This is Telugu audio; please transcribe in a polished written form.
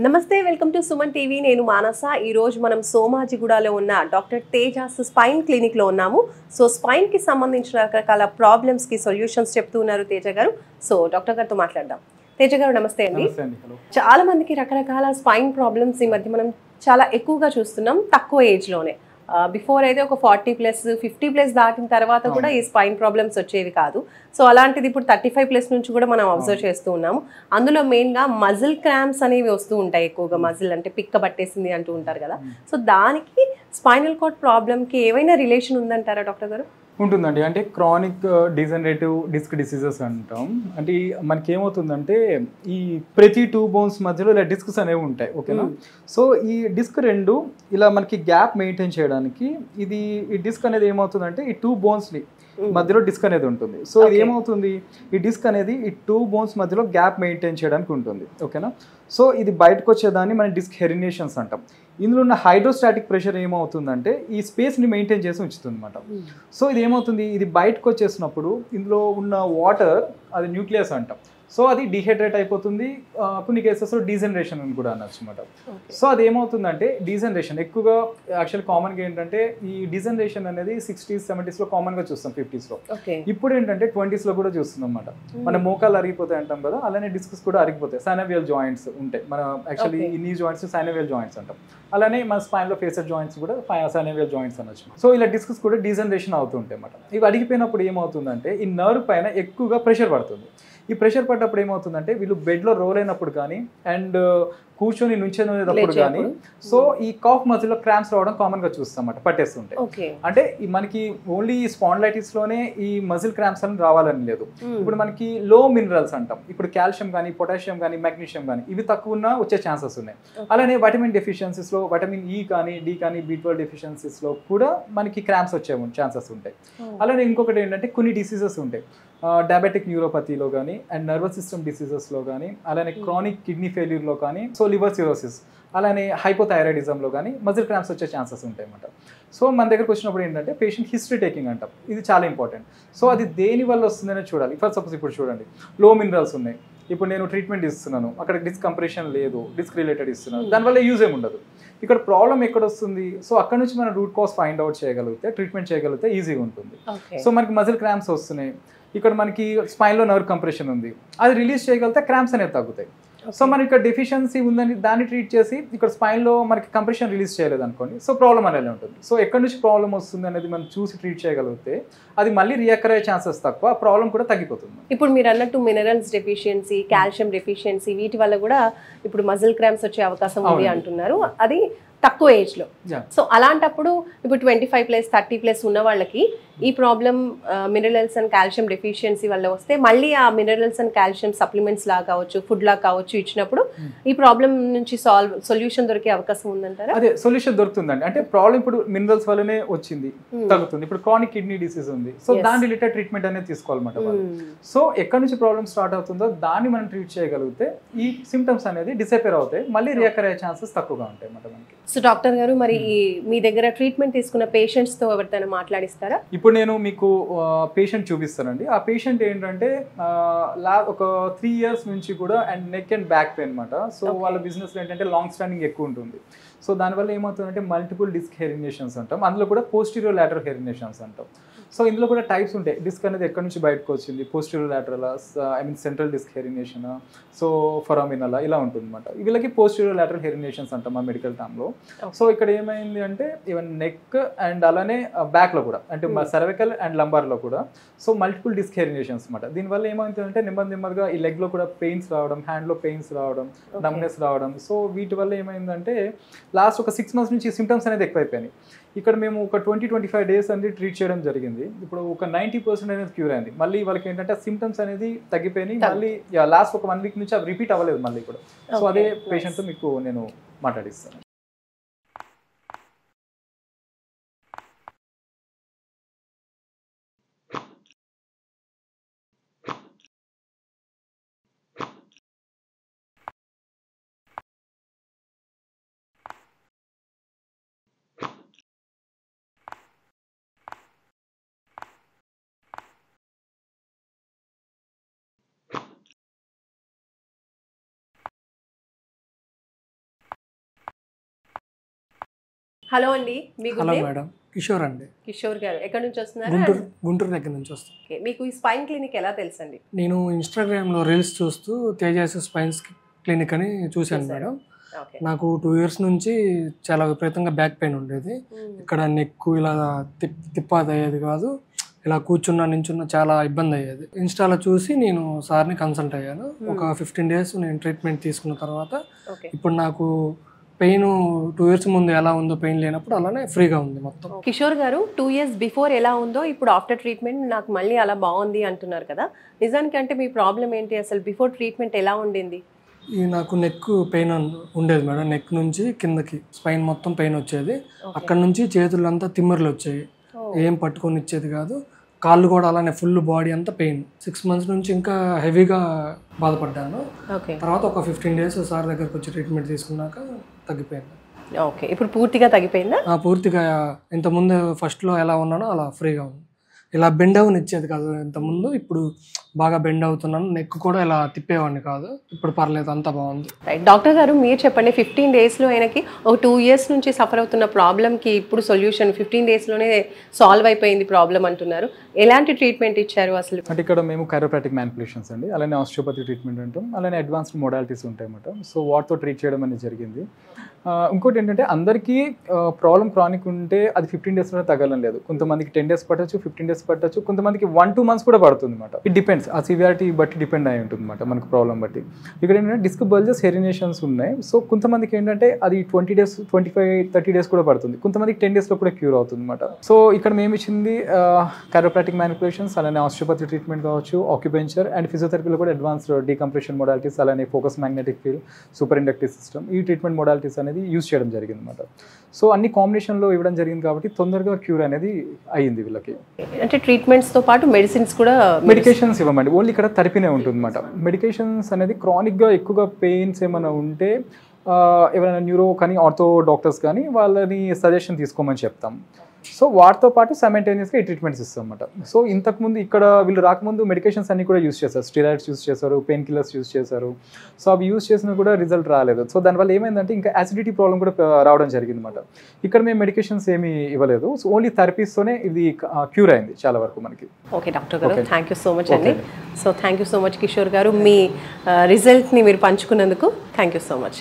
నమస్తే వెల్కమ్ టు సుమన్ టీవీ నేను మానస ఈ రోజు మనం సోమాజిగూడలో ఉన్న డాక్టర్ తేజాస్ స్పైన్ క్లినిక్ లో ఉన్నాము సో స్పైన్ కి సంబంధించిన రకరకాల ప్రాబ్లమ్స్ కి సొల్యూషన్స్ చెప్తూ ఉన్నారు తేజ గారు సో డాక్టర్ గారితో మాట్లాడదాం తేజ గారు నమస్తే అండి చాలా మందికి రకరకాల స్పైన్ ప్రాబ్లమ్స్ ఈ మధ్య మనం చాలా ఎక్కువగా చూస్తున్నాం తక్కువ ఏజ్ లోనే బిఫోర్ అయితే ఒక 40+ 50+ దాటిన తర్వాత కూడా ఈ స్పైన్ ప్రాబ్లమ్స్ వచ్చేవి కాదు సో అలాంటిది ఇప్పుడు 35+ నుంచి కూడా మనం అబ్జర్వ్ చేస్తూ ఉన్నాము అందులో మెయిన్గా మజిల్ క్రాంప్స్ అనేవి వస్తూ ఉంటాయి ఎక్కువగా మజిల్ అంటే పిక్క పట్టేసింది అంటూ ఉంటారు కదా సో దానికి స్పైనల్ కార్డ్ ప్రాబ్లమ్కి ఏమైనా రిలేషన్ ఉందంటారా డాక్టర్ గారు ఉంటుందండి అంటే క్రానిక్ డిజనరేటివ్ డిస్క్ డిసీజెస్ అంటాం అంటే మనకి ఏమవుతుందంటే ఈ ప్రతి 2 బోన్స్ మధ్యలో ఇలా డిస్క్స్ అనేవి ఉంటాయి ఓకేనా సో ఈ డిస్క్ రెండు ఇలా మనకి గ్యాప్ మెయింటైన్ చేయడానికి ఈ డిస్క్ అనేది ఏమవుతుందంటే ఈ 2 బోన్స్ని మధ్యలో డిస్క్ అనేది ఉంటుంది సో ఇది ఏమవుతుంది ఈ డిస్క్ అనేది ఈ 2 బోన్స్ మధ్యలో గ్యాప్ మెయింటైన్ చేయడానికి ఉంటుంది ఓకేనా సో ఇది బయటకు వచ్చేదాన్ని మనం డిస్క్ హెరినేషన్స్ అంటాం ఇందులో ఉన్న హైడ్రోస్టాటిక్ ప్రెషర్ ఏమవుతుందంటే ఈ స్పేస్ని మెయింటైన్ చేసి ఉంచుతుంది అనమాట సో ఇది ఏమవుతుంది ఇది బయటకు వచ్చేసినప్పుడు ఇందులో ఉన్న వాటర్ అది న్యూక్లియస్ అంటాం సో అది డిహైడ్రేట్ అయిపోతుంది కొన్ని కేసెస్లో డీజనరేషన్ అని కూడా అనొచ్చు అనమాట సో అది ఏమవుతుందంటే డీజనరేషన్ ఎక్కువగా యాక్చువల్ కామన్గా ఏంటంటే ఈ డీజనరేషన్ అనేది 60s 70s కామన్గా చూస్తాం 50s ఇప్పుడు ఏంటంటే 20s కూడా చూస్తున్నాం అనమాట మన మోకాలు అరిగిపోతాయి అంటాం కదా అలానే డిస్కస్ కూడా అరిగిపోతాయి సైనోవియల్ జాయింట్స్ ఉంటాయి మన యాక్చువల్లీ ఈ నీ జాయింట్స్ సైనోవియల్ జాయింట్స్ అంటాం అలానే మన స్పైన్లో ఫేసర్ జాయింట్స్ కూడా సైనోవియల్ జాయింట్స్ అనొచ్చు సో ఇలా డిస్కస్ కూడా డీజనరేషన్ అవుతుంటాయి అన్నమాట ఇవి అడిగిపోయినప్పుడు ఏమవుతుందంటే ఈ నర్వ్ పైన ఎక్కువగా ప్రెషర్ పడుతుంది ఈ ప్రెషర్ పడ్డప్పుడు ఏమవుతుందంటే వీళ్ళు బెడ్లో రోల్ అయినప్పుడు కానీ అండ్ కూర్చొని నుంచేటప్పుడు కానీ సో ఈ కాఫ్ మజిల్లో క్రాంప్స్ రావడం కామన్గా చూస్తాం అన్నమాట పట్టేస్తుంటాయి అంటే మనకి ఓన్లీ స్పాండిలైటిస్ లోనే ఈ మజిల్ క్రాంప్స్ అని రావాలని లేదు ఇప్పుడు మనకి లో మినరల్స్ అంటాం ఇప్పుడు కాల్షియం కానీ పొటాషియం కానీ మెగ్నీషియం కానీ ఇవి తక్కువ ఉన్నా వచ్చే ఛాన్సెస్ ఉన్నాయి అలానే వైటమిన్ డెఫిషియన్సీస్ లో వైటమిన్ ఈ కానీ డి కానీ B12 డెఫిషియన్సీస్ లో కూడా మనకి క్రాంప్స్ వచ్చే ఛాన్సెస్ ఉంటాయి అలానే ఇంకొకటి ఏంటంటే కొన్ని డిసీజెస్ ఉంటాయి డయాబెటిక్ న్యూరోపతిలో కానీ అండ్ నర్వస్ సిస్టమ్ డిసీజెస్లో కానీ అలానే క్రానిక్ కిడ్నీ ఫెయిల్యూర్లో కానీ సో లివర్ సిరోసిస్ అలానే హైపోథైరాయిడిజంలో కానీ మజిల్ క్రాంప్స్ వచ్చే ఛాన్సెస్ ఉంటాయి అన్నమాట సో మన దగ్గరకు వచ్చినప్పుడు ఏంటంటే పేషెంట్ హిస్టరీ టేకింగ్ అంటాం ఇది చాలా ఇంపార్టెంట్ సో అది దేని వల్ల వస్తుందనే చూడాలి ఫర్ సపోజ్ ఇప్పుడు చూడండి లో మినరల్స్ ఉన్నాయి ఇప్పుడు నేను ట్రీట్మెంట్ ఇస్తున్నాను అక్కడ డిస్క్ కంప్రెషన్ లేదు డిస్క్ రిలేటెడ్ ఇస్తున్నాను దానివల్ల యూజ్ ఏమి ఉండదు ఇక్కడ ప్రాబ్లం ఎక్కడ వస్తుంది సో అక్కడ నుంచి మనం రూట్ కాజ్ ఫైండ్ అవుట్ చేయగలిగితే ట్రీట్మెంట్ చేయగలిగితే ఈజీగా ఉంటుంది సో మనకి మజిల్ క్రాంప్స్ వస్తున్నాయి ఇక్కడ మనకి స్పైన్లో నర్వ్ కంప్రెషన్ ఉంది అది రిలీజ్ చేయగలిగితే క్రాంప్స్ అనేవి తగ్గుతాయి సో మనకి ఇక్కడ డెఫిషియన్సీ ఉందని దాన్ని ట్రీట్ చేసి ఇక్కడ స్పైన్లో మనకి కంప్రెషన్ రిలీజ్ చేయలేదు అనుకోండి సో ప్రాబ్లం అనేది ఉంటుంది సో ఎక్కడి నుంచి ప్రాబ్లం వస్తుంది అనేది మనం చూసి ట్రీట్ చేయగలిగితే అది మళ్ళీ రియాకర్ అయ్యే ఛాన్సెస్ తక్కువ ప్రాబ్లం కూడా తగ్గిపోతుంది ఇప్పుడు మీరు అన్నట్టు మినరల్స్ డెఫిషియన్సీ కాల్షియం డెఫిషియన్సీ వీటి వల్ల కూడా ఇప్పుడు మజిల్ క్రాంప్స్ వచ్చే అవకాశం ఉంది అంటున్నారు అది తక్కువ ఏజ్లో సో అలాంటప్పుడు ఇప్పుడు 25+ 30+ ఉన్న వాళ్ళకి ఈ problem minerals and calcium deficiency వల్ల వస్తే మళ్ళీ ఆ మినరల్స్ అండ్ కాల్షియం సప్లిమెంట్స్ లా కావచ్చు ఫుడ్ లా కావచ్చు ఇచ్చినప్పుడు ఈ ప్రాబ్లం నుంచి సొల్యూషన్ దొరికే అవకాశం ఉందంటారా అదే సొల్యూషన్ దొరుకుతుందండి అంటే ప్రాబ్లం ఇప్పుడు మినరల్స్ వల్లనే వచ్చింది తగ్గుతుంది ఇప్పుడు క్రానిక్ కిడ్నీ డిసీజ్ ఉంది సో దాని రిలేటెడ్ ట్రీట్మెంట్ అనేది తీసుకోవాలన్నమాట సో ఎక్కడి నుంచి ప్రాబ్లం స్టార్ట్ అవుతుందో దాన్ని మనం ట్రీట్ చేయగలిగితే ఈ సిమ్టమ్స్ అనేది డిసపేర్ అవుతాయి మళ్ళీ రియాకర్ అయ్యే ఛాన్సెస్ తక్కువగా ఉంటాయి అన్నమాట మనకి సో డాక్టర్ గారు మరి మీ దగ్గర ట్రీట్మెంట్ తీసుకున్న పేషెంట్స్ తో ఎవరితోనే మాట్లాడిస్తారా ఇప్పుడు నేను మీకు పేషెంట్ చూపిస్తానండి ఆ పేషెంట్ ఏంటంటే ఒక 3 years నుంచి కూడా and neck and back pain అనమాట సో వాళ్ళ బిజినెస్ ఏంటంటే లాంగ్ స్టాండింగ్ ఎక్కువ ఉంటుంది సో దానివల్ల ఏమవుతుందంటే మల్టిపుల్ డిస్క్ హెరినేషన్స్ అంటాం అందులో కూడా పోస్టీరియర్ లాటరల్ హెరినేషన్స్ అంటాం సో ఇందులో కూడా టైప్స్ ఉంటాయి డిస్క్ అనేది ఎక్కడి నుంచి బయటకు వచ్చింది posterior lateral central disc herniation so foraminal ఇలా ఉంటుంది అనమాట వీళ్ళకి పోస్టీరియర్ లాటరల్ హెరినేషన్స్ అంటాం మా మెడికల్ టర్మ్లో సో ఇక్కడ ఏమైంది అంటే ఈవెన్ నెక్ అండ్ అలానే బ్యాక్లో కూడా అంటే సర్వికల్ అండ్ లంబార్లో కూడా సో మల్టిపుల్ డిస్క్ హెరినేషన్స్ అనమాట దీనివల్ల ఏమవుతుందంటే నెమ్మదిగా ఈ లెగ్లో కూడా పెయిన్స్ రావడం హ్యాండ్లో పెయిన్స్ రావడం నమ్నెస్ రావడం సో వీటి వల్ల ఏమైందంటే లాస్ట్ ఒక 6 months నుంచి సిమ్టమ్స్ అనేది ఎక్కువైపోయినాయి ఇక్కడ మేము ఒక 20-25 days అనేది ట్రీట్ చేయడం జరిగింది ఇప్పుడు ఒక 90% అనేది క్యూర్ అయింది మళ్ళీ వాళ్ళకి ఏంటంటే సిమ్టమ్స్ అనేది తగ్గిపోయినాయి మళ్ళీ లాస్ట్ ఒక 1 week నుంచి అవి రిపీట్ అవ్వలేదు మళ్ళీ కూడా సో అదే పేషెంట్తో మీకు నేను మాట్లాడిస్తాను హలో అండి, మీ హలో మేడం, కిషోర్ అండి. కిషోర్ గారు ఎక్కడి నుంచి వస్తున్నారు? గుంటూరు దగ్గర నుంచి వస్తాను. ఓకే, మీకు ఈ స్పైన్ క్లినిక్ ఎలా తెలుసండి? నేను ఇన్స్టాగ్రామ్లో రీల్స్ చూస్తూ తేజాస్ స్పైన్ క్లినిక్ అని చూశాను మేడం. ఓకే. నాకు 2 years నుంచి చాలా విపరీతంగా బ్యాక్ పెయిన్ ఉండేది. ఇక్కడ నెక్ ఇలా తిప్పాది అయ్యేది కాదు, ఇలా కూర్చున్నా నించున్నా చాలా ఇబ్బంది అయ్యేది. ఇన్స్టాలో చూసి నేను సార్ని కన్సల్ట్ అయ్యాను. ఒక 15 days నేను ట్రీట్మెంట్ తీసుకున్న తర్వాత ఇప్పుడు నాకు పెయిన్ 2 years ముందు ఎలా ఉందో పెయిన్ లేనప్పుడు అలానే ఫ్రీగా ఉంది మొత్తం. కిషోర్ గారు 2 years బిఫోర్ ఎలా ఉందో ఇప్పుడు ఆఫ్టర్ ట్రీట్మెంట్ నాకు మళ్ళీ అలా బాగుంది అంటున్నారు కదా, నిజానికి అంటే మీ ప్రాబ్లం ఏంటి? అసలు బిఫోర్ ట్రీట్మెంట్ ఎలా ఉండింది? నాకు నెక్ పెయిన్ ఉండేది మేడం. నెక్ నుంచి కిందకి స్పైన్ మొత్తం పెయిన్ వచ్చేది. అక్కడ నుంచి చేతులంతా తిమ్మర్లు వచ్చాయి, ఏం పట్టుకొని ఇచ్చేది కాదు. కాళ్ళు కూడా అలానే ఫుల్ బాడీ అంతా పెయిన్. 6 months నుంచి ఇంకా హెవీగా బాధపడ్డాను. తర్వాత ఒక 15 days సార్ దగ్గరకు వచ్చి ట్రీట్మెంట్ తీసుకున్నాక తగ్గిపోయింది. ఓకే, ఇప్పుడు పూర్తిగా తగ్గిపోయిందా? పూర్తిగా. ఇంతకుముందు ఫస్ట్లో ఎలా ఉన్నానో అలా ఫ్రీగా ఉంది. ఇలా బెండ్ అవుని ఇచ్చేది కాదు ఇంతకుముందు, ఇప్పుడు బాగా బెండ్ అవుతున్నాను. నెక్ కూడా ఇలా తిప్పేవాడిని కాదు, ఇప్పుడు పర్లేదు, అంతా బాగుంది. డాక్టర్ గారు మీరు చెప్పండి, 15 daysలో ఆయనకి ఒక 2 years నుంచి సఫర్ అవుతున్న ప్రాబ్లంకి ఇప్పుడు సొల్యూషన్ 15 daysలోనే సాల్వ్ అయిపోయింది ప్రాబ్లం అంటున్నారు. ఎలాంటి ట్రీట్మెంట్ ఇచ్చారు అసలు? అంటే ఇక్కడ మేము కైరోప్రాటిక్ మ్యానిపులేషన్స్ అండి, అలానే ఆస్టియోపతి ట్రీట్మెంట్ అంటాం, అలానే అడ్వాన్స్డ్ మోడాలిటీస్ ఉంటాయి అన్నమాట. సో వాటితో ట్రీట్ చేయడం అనేది జరిగింది. ఇంకోటి ఏంటంటే అందరికీ ప్రాబ్లం క్రానిక్ ఉంటే అది 15 daysలోనే తగ్గడం లేదు. కొంతమందికి 10 days పట్టచ్చు, 15 days పట్టచ్చు, కొంతమందికి 1-2 months కూడా పడుతుంది అనమాట. ఇట్ డిపెండ్స్, ఆ సివియారిటీ బట్టి డిపెండ్ అయి ఉంటుంది అనమాట మనకు ప్రాబ్లం బట్టి. ఇక్కడ ఏంటంటే డిస్క్ బల్జెస్, హెరినేషన్స్ ఉన్నాయి. సో కొంతమందికి ఏంటంటే అది 20 days, 25-30 days కూడా పడుతుంది, కొంతమందికి 10 daysలో కూడా క్యూర్ అవుతుంది అనమాట. సో ఇక్కడ మేము ఇచ్చింది కైరోప్రాటిక్ మ్యానిపులేషన్స్, అలానే ఆస్టియోపతి ట్రీట్మెంట్ కావచ్చు, ఆక్యుపెంచర్ అండ్ ఫిజియోథెరపీలో కూడా అడ్వాన్స్డ్ డీకంప్రెషన్ మోడాలిటీస్, అలానే focus magnetic field, super inductive system, ఈ ట్రీట్మెంట్ మోడాలిటీస్ అనేది యూజ్ చేయడం జరిగింది అనమాట. సో అన్ని కాంబినేషన్లో ఇవ్వడం జరిగింది కాబట్టి తొందరగా క్యూర్ అనేది అయ్యింది వీళ్ళకి. అంటే ట్రీట్మెంట్స్తో పాటు మెడిసిన్స్ కూడా, మెడికేషన్స్ ఇవ్వమండి, ఓన్లీ ఇక్కడ థెరపీనే ఉంటుంది అనమాట. మెడికేషన్స్ అనేది క్రానిక్గా ఎక్కువగా పెయిన్స్ ఏమైనా ఉంటే ఎవరైనా న్యూరో కానీ ఆర్థో డాక్టర్స్ కానీ వాళ్ళని సజెషన్ తీసుకోమని చెప్తాం. సో వాటితో పాటు సైమల్టేనియస్గా ఈ ట్రీట్మెంట్స్ ఇస్తాం అన్నమాట. సో ఇంతకుముందు ఇక్కడ వీళ్ళు రాకముందు మెడికేషన్స్ అన్ని కూడా యూస్ చేస్తారు, స్టెరాయిడ్స్ యూస్ చేశారు, పెయిన్ కిల్లర్స్ యూస్ చేశారు. సో అవి యూస్ చేసినా కూడా రిజల్ట్ రాలేదు. సో దానివల్ల ఏమైందంటే ఇంకా యాసిడిటీ ప్రాబ్లం కూడా రావడం జరిగింది అనమాట. ఇక్కడ మేము మెడికేషన్స్ ఏమీ ఇవ్వలేదు, సో ఓన్లీ థెరపీస్తోనే ఇది క్యూర్ అయింది చాలా వరకు మనకి. ఓకే డాక్టర్ గారు, థ్యాంక్ యూ సో మచ్ అండి. So thank you so much Kishore గారు, మీ రిజల్ట్ని మీరు పంచుకున్నందుకు థ్యాంక్ యూ సో మచ్.